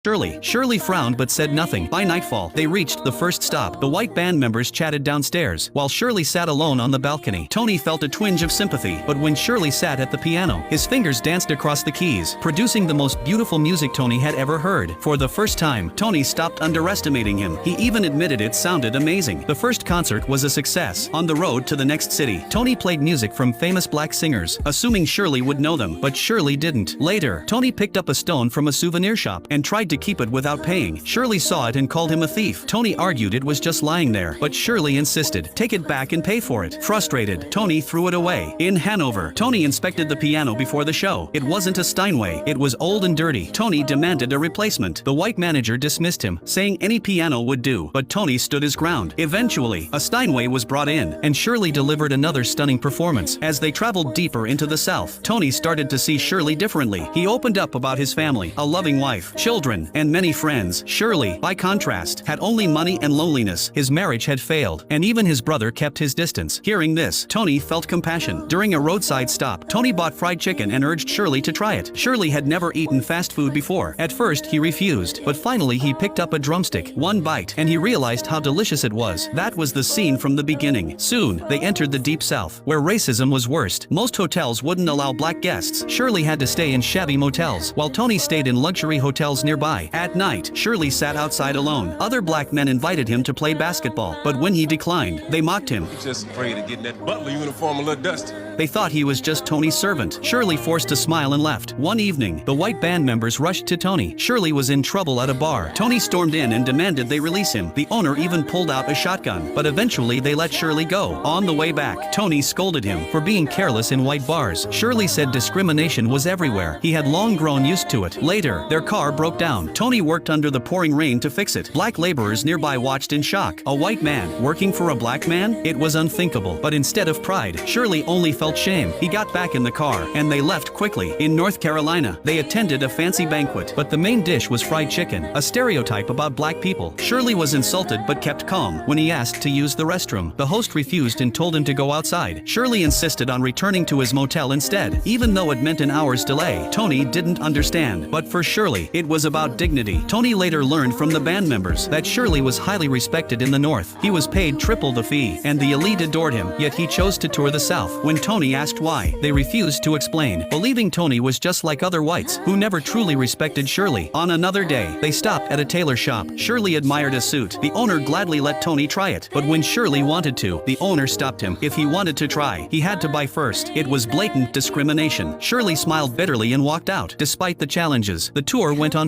Shirley frowned but said nothing. By nightfall, they reached the first stop. The white band members chatted downstairs, while Shirley sat alone on the balcony. Tony felt a twinge of sympathy, but when Shirley sat at the piano, his fingers danced across the keys, producing the most beautiful music Tony had ever heard. For the first time, Tony stopped underestimating him. He even admitted it sounded amazing. The first concert was a success. On the road to the next city, Tony played music from famous black singers, assuming Shirley would know them, but Shirley didn't. Later, Tony picked up a stone from a souvenir shop and tried to keep it without paying. Shirley saw it and called him a thief. Tony argued it was just lying there, but Shirley insisted, "Take it back and pay for it." Frustrated, Tony threw it away. In Hanover, Tony inspected the piano before the show. It wasn't a Steinway. It was old and dirty. Tony demanded a replacement. The white manager dismissed him, saying any piano would do, but Tony stood his ground. Eventually, a Steinway was brought in, and Shirley delivered another stunning performance. As they traveled deeper into the South, Tony started to see Shirley differently. He opened up about his family, a loving wife, children, and many friends. Shirley, by contrast, had only money and loneliness. His marriage had failed, and even his brother kept his distance. Hearing this, Tony felt compassion. During a roadside stop, Tony bought fried chicken and urged Shirley to try it. Shirley had never eaten fast food before. At first, he refused, but finally he picked up a drumstick, one bite, and he realized how delicious it was. That was the scene from the beginning. Soon, they entered the Deep South, where racism was worst. Most hotels wouldn't allow black guests. Shirley had to stay in shabby motels, while Tony stayed in luxury hotels nearby. At night, Shirley sat outside alone. Other black men invited him to play basketball, but when he declined, they mocked him. He's just afraid of getting that butler uniform a little dusty. They thought he was just Tony's servant. Shirley forced a smile and left. One evening, the white band members rushed to Tony. Shirley was in trouble at a bar. Tony stormed in and demanded they release him. The owner even pulled out a shotgun, but eventually they let Shirley go. On the way back, Tony scolded him for being careless in white bars. Shirley said discrimination was everywhere. He had long grown used to it. Later, their car broke down. Tony worked under the pouring rain to fix it. Black laborers nearby watched in shock. A white man working for a black man? It was unthinkable. But instead of pride, Shirley only felt shame. He got back in the car, and they left quickly. In North Carolina, they attended a fancy banquet, but the main dish was fried chicken, a stereotype about black people. Shirley was insulted but kept calm. When he asked to use the restroom, the host refused and told him to go outside. Shirley insisted on returning to his motel instead, even though it meant an hour's delay. Tony didn't understand, but for Shirley, it was about dignity. Tony later learned from the band members that Shirley was highly respected in the North. He was paid triple the fee, and the elite adored him, yet he chose to tour the South. When Tony asked why, they refused to explain, believing Tony was just like other whites, who never truly respected Shirley. On another day, they stopped at a tailor shop. Shirley admired a suit. The owner gladly let Tony try it, but when Shirley wanted to, the owner stopped him. If he wanted to try, he had to buy first. It was blatant discrimination. Shirley smiled bitterly and walked out. Despite the challenges, the tour went on